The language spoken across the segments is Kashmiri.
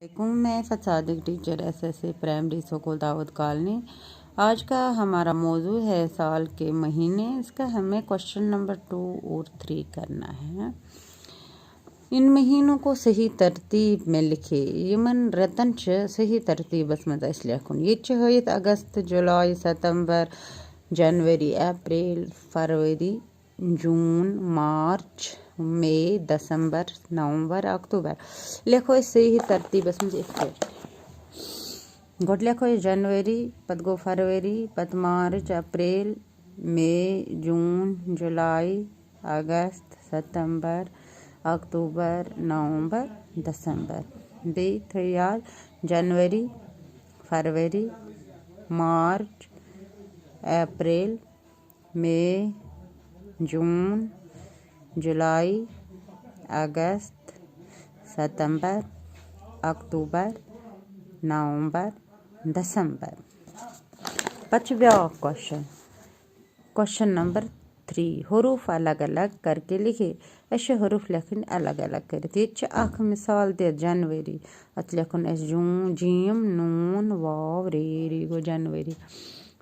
मैं Sadiq teacher SSC primary school Dawood colony. आज का हमारा मौजू है साल के महीने। इसका हमें क्वेश्चन नंबर 2 और 3 करना है। इन महीनों को सही तरतीब में लिखे। यमन रतन सही तरतीब मज लिखुन। ये अगस्त, जुलाई, सितंबर, जनवरी, अप्रैल, फरवरी, जून, मार्च, मई, दिसंबर, नवंबर, अक्टूबर। लिखो सही तरतीब मज गोट लिखो जनवरी, पत गो फरवरी, पत मार्च, अप्रैल, मई, जून, जुलाई, अगस्त, सितंबर, अक्टूबर, नवंबर, दिसंबर। बे थो याद जनवरी, फरवरी, मार्च, अप्रैल, मई, जून, जुलाई, अगस्त, सितंबर, अक्टूबर, नवंबर, दिसंबर। पच ब्याह क्वेश्चन नंबर 3 हरूफ अलग अलग करके लिखे। अश हरूफ लिखन अलग अलग कर। ये मिसाल दित जनवरी अत लिखुन जून, जीम, नून, वाव, रे गो जनवरी।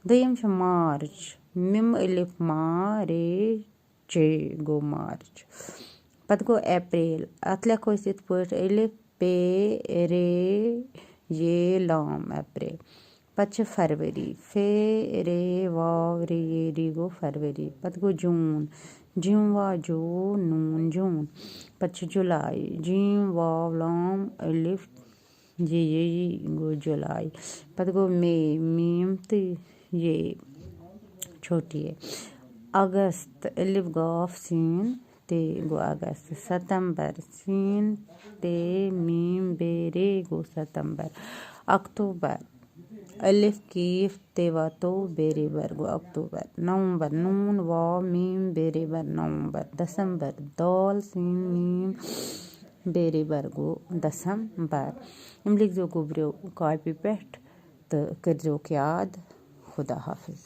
दोयम मार्च, मिम अलिफ मा रे चे गो मार्च। पत गो अप्रैल अत लिखो इत पे अलिफ पे रे ये लाम अप्रैल। पत फरवरी फे रे वाव रे गो फरवरी। पत गो जून, जिम वा जो नून जून। पत जुलाई, जिम वाव लाम अलिफ ये गो जुलाई। पत गो मई, मीम तो ये छोटी है। अगस्त अलिफ गाफ सीन ते गो अगस्त। सितंबर सीन ते मीम बेरे गो सितंबर। अक्टूबर अलिफ कीफ ते वा तो बेरे बर गो अक्टूबर। नवंबर नून वा मीम बेरे बर नवंबर। दिसंबर दाल सीन मीम बेरे बर गो दिसंबर। लिख जो गुब्रो कॉपी पे तो कर जो याद। खुदा हाफिज।